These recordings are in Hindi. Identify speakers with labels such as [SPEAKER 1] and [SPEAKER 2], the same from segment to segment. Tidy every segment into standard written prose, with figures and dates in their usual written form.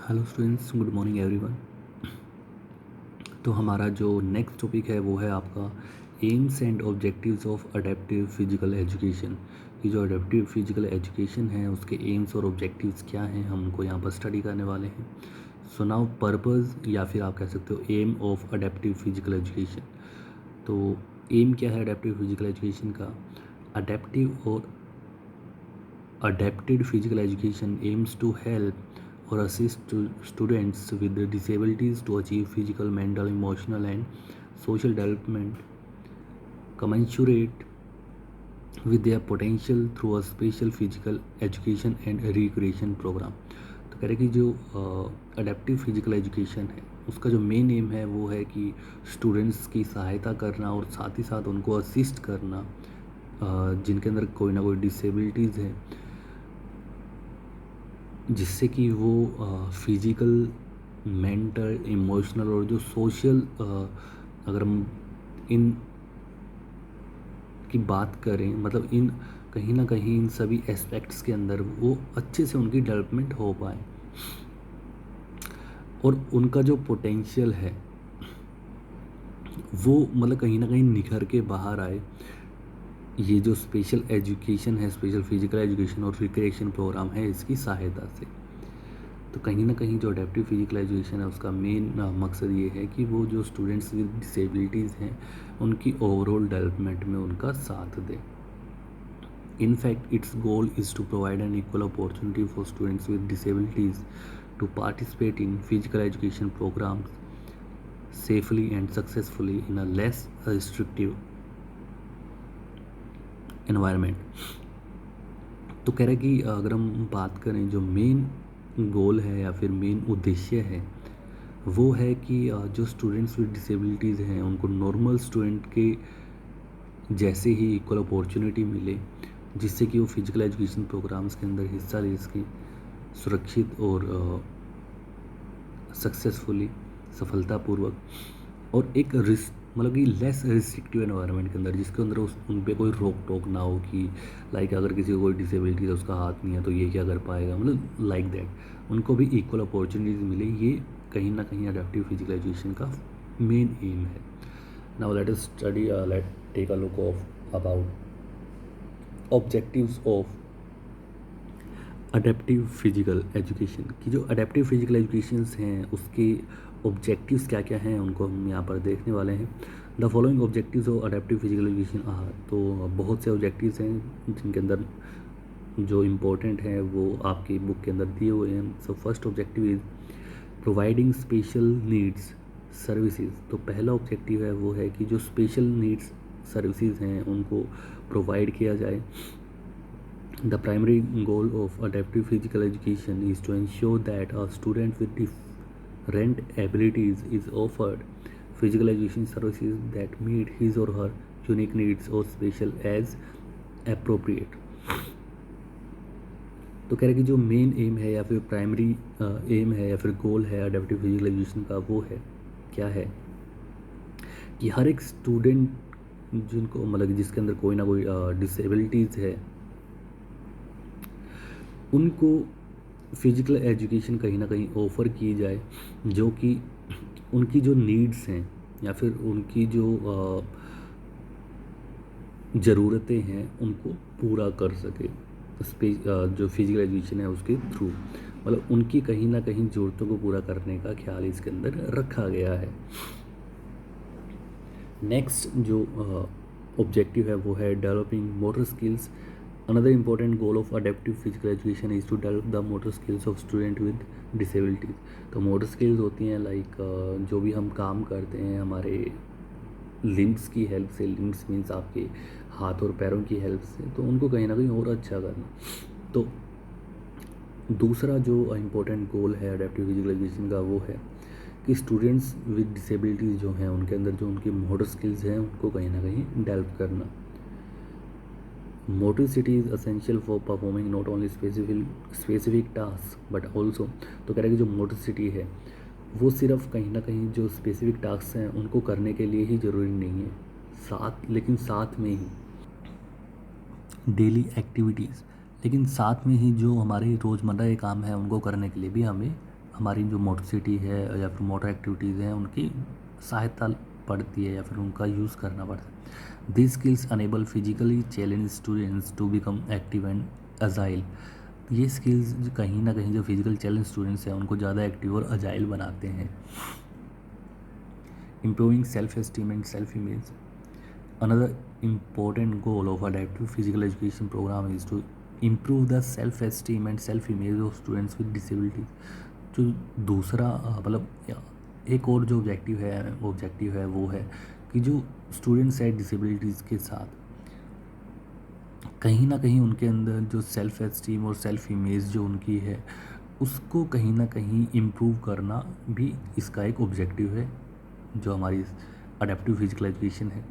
[SPEAKER 1] Hello students, good morning everyone. तो हमारा जो नेक्स्ट टॉपिक है वो है आपका AIIMS and objectives of adaptive physical education. ये जो अडेप्टिव फिजिकल एजुकेशन है उसके एम्स और ऑब्जेक्टिव्स क्या हैं, हम उनको यहाँ पर स्टडी करने वाले हैं। सो नाउ पर्पज़ या फिर आप कह सकते हो aim of adaptive physical education. तो एम क्या है अडेप्टिव फिजिकल एजुकेशन का? अडेप्टिव और adapted physical education aims to help or assist students with disabilities to achieve physical, mental, emotional, and social development commensurate with their potential through a special physical education and recreation program। तो कह रहे कि जो अडेप्टिव फिजिकल एजुकेशन है उसका जो मेन एम है वो है कि स्टूडेंट्स की सहायता करना और साथ ही साथ उनको असिस्ट करना जिनके अंदर कोई ना कोई डिसेबिलिटीज़ है, जिससे कि वो फिज़िकल, मेंटल, इमोशनल और जो सोशल, अगर हम इन की बात करें, मतलब इन कहीं ना कहीं इन सभी एस्पेक्ट्स के अंदर वो अच्छे से उनकी डेवलपमेंट हो पाए और उनका जो पोटेंशियल है वो मतलब कहीं ना कहीं निखर के बाहर आए। ये जो स्पेशल एजुकेशन है, स्पेशल फिजिकल एजुकेशन और रिक्रिएशन प्रोग्राम है, इसकी सहायता से। तो कहीं ना कहीं जो अडेप्टिव फिजिकल एजुकेशन है उसका मेन मकसद ये है कि वो जो स्टूडेंट्स विद डिसेबिलिटीज़ हैं उनकी ओवरऑल डेवलपमेंट में उनका साथ दे। In fact, its goal is to provide an equal opportunity for students with disabilities to participate in physical education programs safely and successfully in a less restrictive environment। तो कह रहे कि अगर हम बात करें जो मेन गोल है या फिर मेन उद्देश्य है वो है कि जो स्टूडेंट्स विद डिसेबिलिटीज़ हैं उनको नॉर्मल स्टूडेंट के जैसे ही इक्वल अपॉर्चुनिटी मिले, जिससे कि वो फिजिकल एजुकेशन प्रोग्राम्स के अंदर हिस्सा ले सकें सुरक्षित और सक्सेसफुली, सफलतापूर्वक, और एक मतलब कि लेस रिस्ट्रिक्टिव एनवायरनमेंट के अंदर, जिसके अंदर उन पे कोई रोक टोक ना हो कि लाइक अगर किसी को कोई डिसेबिलिटी है, उसका हाथ नहीं है तो ये क्या कर पाएगा, मतलब लाइक दैट उनको भी इक्वल अपॉर्चुनिटीज़ मिले। ये कहीं ना कहीं अडेप्टिव फिजिकल एजुकेशन का मेन एम है। Now let us study, let take a look of about objectives of adaptive physical education. की जो अडेप्टिव फिजिकल एजुकेशंस हैं उसके ऑब्जेक्टिव्स क्या क्या हैं उनको हम यहाँ पर देखने वाले हैं। The following objectives of adaptive physical education तो बहुत से ऑब्जेक्टिव्स हैं जिनके अंदर जो इम्पोर्टेंट हैं वो आपकी बुक के अंदर दिए हुए हैं। So first objective is providing special needs services. तो पहला ऑब्जेक्टिव है वो है कि जो स्पेशल नीड्स सर्विसेज हैं उनको प्रोवाइड किया जाए। The primary goal of adaptive physical education is to ensure that a student with different abilities is offered physical education services that meet his or her unique needs or special as appropriate। तो कह रहे कि जो मेन एम है या फिर प्राइमरी एम है या फिर गोल है अडेप्टिव फिजिकल एजुकेशन का वो है क्या है कि हर एक स्टूडेंट जिनको मतलब जिसके अंदर कोई ना कोई डिसेबिलिटीज़ है उनको फिजिकल एजुकेशन कहीं ना कहीं ऑफ़र की जाए जो कि उनकी जो नीड्स हैं या फिर उनकी जो ज़रूरतें हैं उनको पूरा कर सके। जो फिजिकल एजुकेशन है उसके थ्रू मतलब उनकी कहीं ना कहीं ज़रूरतों को पूरा करने का ख्याल इसके अंदर रखा गया है। नेक्स्ट जो ऑब्जेक्टिव है वो है developing motor skills. Another important goal of adaptive physical education is to develop the motor skills of student with disabilities। तो मोटर स्किल्स होती हैं लाइक जो भी हम काम करते हैं हमारे लिम्स की हेल्प से, लिम्स मीन्स आपके हाथ और पैरों की हेल्प से, तो उनको कहीं ना कहीं और अच्छा करना। तो दूसरा जो इम्पोर्टेंट गोल है अडेप्टिव फिजिकल एजुकेशन का वो है कि स्टूडेंट्स विद डिसेबिलिटीज़ जो हैं उनके अंदर जो उनकी मोटर स्किल्स हैं उनको कहीं ना कहीं डेवलप करना। Motricity is essential for performing not only specific task but also. तो कह रहे हैं कि जो मोटिसिटी है वो सिर्फ कहीं ना कहीं जो स्पेसिफिक टास्क हैं उनको करने के लिए ही ज़रूरी नहीं है, लेकिन साथ में ही डेली एक्टिविटीज़, लेकिन साथ में ही जो हमारे रोज़मर्रा के काम हैं उनको करने के लिए भी हमें हमारी जो मोटोसिटी है या फिर मोटर एक्टिविटीज़ हैं उनकी सहायता पड़ती है या फिर उनका यूज़ करना पड़ता है। This skills enable physically challenge students to become active and agile. ये स्किल्स कहीं ना कहीं जो फिजिकल चैलेंज स्टूडेंट्स हैं उनको ज़्यादा एक्टिव और अजाइल बनाते हैं। Improving self esteem and self image. Another important goal of adaptive physical education program is to improve the self esteem and self image of students with disabilities। जो दूसरा मतलब एक और जो ऑब्जेक्टिव है वो है कि जो स्टूडेंट्स हैं डिसेबिलिटीज़ के साथ कहीं ना कहीं उनके अंदर जो सेल्फ एस्टीम और सेल्फ इमेज जो उनकी है उसको कहीं ना कहीं इम्प्रूव करना भी इसका एक ऑब्जेक्टिव है जो हमारी अडेप्टिव फिजिकल एजुकेशन है।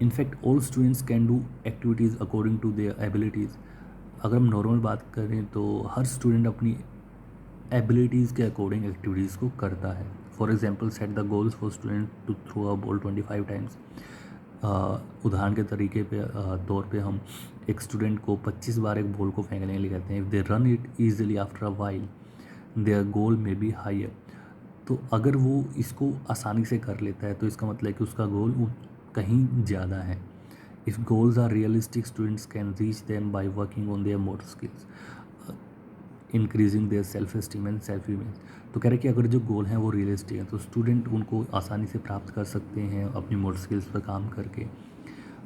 [SPEAKER 1] In fact all students can do activities according to their abilities. अगर हम नॉर्मल बात करें तो हर स्टूडेंट अपनी एबिलिटीज़ के अकॉर्डिंग एक्टिविटीज़ को करता है। For example set the goals for student to throw a ball 25 times. उदाहरण के तरीके पे तौर पे हम एक स्टूडेंट को 25 बार एक बॉल को फेंकने के लिए कहते हैं। If they run it easily after a while their goal may be higher. तो अगर वो इसको आसानी से कर लेता है तो इसका मतलब है कि उसका गोल कहीं ज़्यादा है। If goals are realistic, students can reach them by working on their motor skills, increasing their self-esteem and self-image। तो कह रहे कि अगर जो गोल हैं वो रियलिस्टिक हैं तो स्टूडेंट उनको आसानी से प्राप्त कर सकते हैं अपनी मोटर स्किल्स पर काम करके,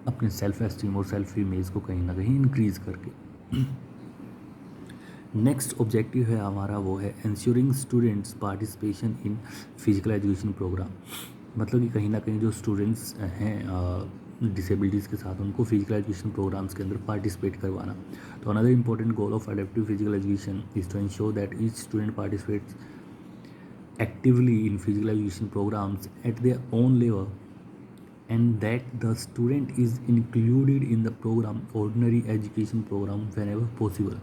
[SPEAKER 1] अपने सेल्फ एस्टीम और सेल्फ इमेज को कहीं ना कहीं इंक्रीज करके। नेक्स्ट ऑब्जेक्टिव है हमारा वो है ensuring students participation in physical education program. मतलब कि कहीं ना कहीं जो स्टूडेंट्स हैं डिसेबिलिटीज़ के साथ उनको फिजिकल एजुकेशन प्रोग्राम्स के अंदर पार्टिसिपेट करवाना। तो another important goal of adaptive physical education is to ensure that each student participates actively in physical education programs at their own level and that the student is included in the program ordinary education program whenever possible.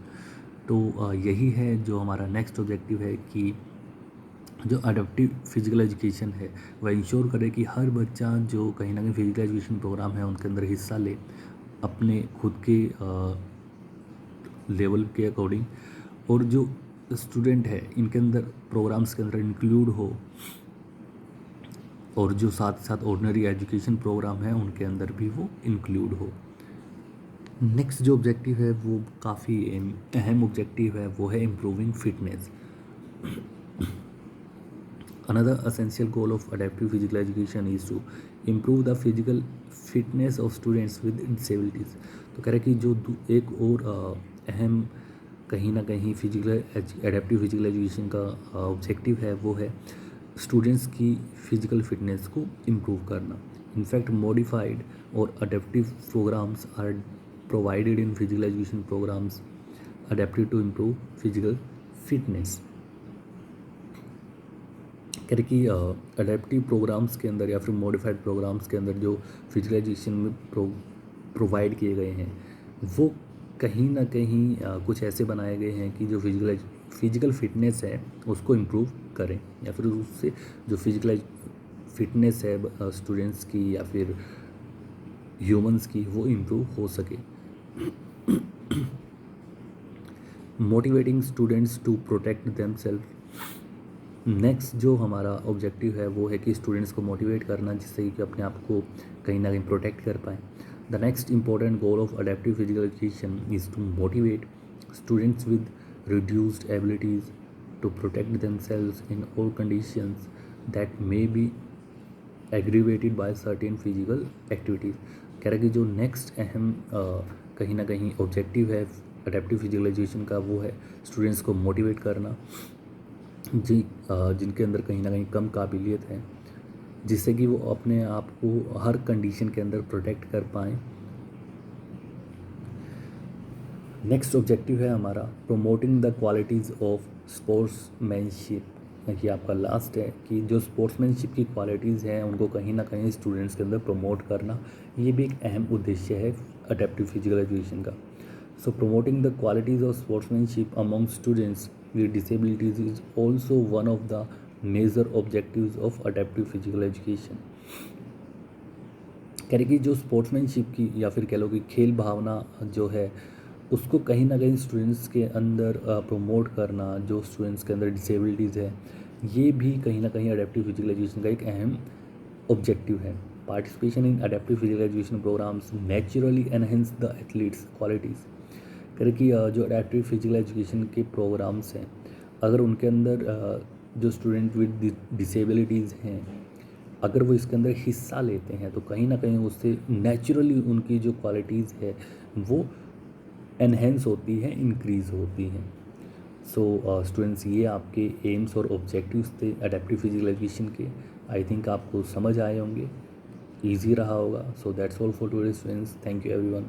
[SPEAKER 1] तो यही है जो हमारा नेक्स्ट ऑब्जेक्टिव है कि जो अडेप्टिव फिजिकल एजुकेशन है वह इंश्योर करे कि हर बच्चा जो कहीं ना कहीं फिजिकल एजुकेशन प्रोग्राम है उनके अंदर हिस्सा ले अपने खुद के लेवल के अकॉर्डिंग, और जो स्टूडेंट है इनके अंदर प्रोग्राम्स के अंदर इंक्लूड हो, और जो साथ साथ ऑर्डिनरी एजुकेशन प्रोग्राम है उनके अंदर भी वो इंक्लूड हो। नेक्स्ट जो ऑब्जेक्टिव है वो काफ़ी अहम ऑब्जेक्टिव है, वो है improving fitness. Another essential goal of adaptive physical education is to improve the physical fitness of students with disabilities। तो कह रहे कि जो एक और अहम कहीं ना कहीं एडेप्टिव फिजिकल एजुकेशन का ऑब्जेक्टिव है वो है स्टूडेंट्स की फिजिकल फिटनेस को इम्प्रूव करना। इनफैक्ट मॉडिफाइड और adaptive programs are provided in physical education programs adaptive to improve physical fitness. कह रहे कि अडेप्टिव प्रोग्राम्स के अंदर या फिर मॉडिफाइड प्रोग्राम्स के अंदर जो फिजिकल एजुकेशन में प्रोवाइड किए गए हैं वो कहीं ना कहीं कुछ ऐसे बनाए गए हैं कि जो फिजिकल फिटनेस है उसको इम्प्रूव करें, या फिर उससे जो फिजिकल फिटनेस है स्टूडेंट्स की या फिर ह्यूमंस की वो इम्प्रूव हो सके। Motivating students to protect themself. Next जो हमारा ऑब्जेक्टिव है वो है कि स्टूडेंट्स को मोटिवेट करना जिससे कि अपने आप को कहीं ना कहीं प्रोटेक्ट कर पाएँ। The next important goal of adaptive physical education is to motivate students with reduced abilities to protect themselves in all conditions that may be aggravated by certain physical activities. कह रहा कि जो नेक्स्ट अहम कहीं ना कहीं ऑब्जेक्टिव है अडेप्टिव फिजिकल एजुकेशन का वो है स्टूडेंट्स को मोटिवेट करना जिनके अंदर कहीं ना कहीं कम काबिलियत है, जिससे कि वो अपने आप को हर कंडीशन के अंदर प्रोटेक्ट कर पाएँ। नेक्स्ट ऑब्जेक्टिव है हमारा promoting the qualities of sportsmanship. ये आपका लास्ट है कि जो स्पोर्ट्समैनशिप की क्वालिटीज़ हैं उनको कहीं ना कहीं स्टूडेंट्स के अंदर प्रमोट करना, ये भी एक अहम उद्देश्य है अडेप्टिव फिजिकल एजुकेशन का। So promoting the qualities of sportsmanship among students with disabilities is also one of the major objectives of adaptive physical education। कह रहे कि जो स्पोर्ट्समैनशिप की या फिर कह लो कि खेल भावना जो है उसको कहीं ना कहीं स्टूडेंट्स के अंदर प्रमोट करना, जो स्टूडेंट्स के अंदर डिसेबिलिटीज़ है, ये भी कहीं ना कहीं अडेप्टिव फिजिकल एजुकेशन का एक अहम ऑब्जेक्टिव है। Participation in adaptive physical education programs naturally enhance the athletes qualities. करें कि जो अडेप्टिव फिजिकल एजुकेशन के प्रोग्राम्स हैं, अगर उनके अंदर जो स्टूडेंट विद डिसेबिलिटीज़ हैं, अगर वो इसके अंदर हिस्सा लेते हैं तो कहीं ना कहीं उससे नेचुरली उनकी जो क्वालिटीज़ है वो एनहेंस होती है, इंक्रीज़ होती हैं। सो स्टूडेंट्स, ये आपके एम्स और ऑब्जेक्टिव्स थे अडेप्टिव फिजिकल एजुकेशन के। आई थिंक आपको समझ आए होंगे, ईजी रहा होगा। So that's all for today students, thank you everyone.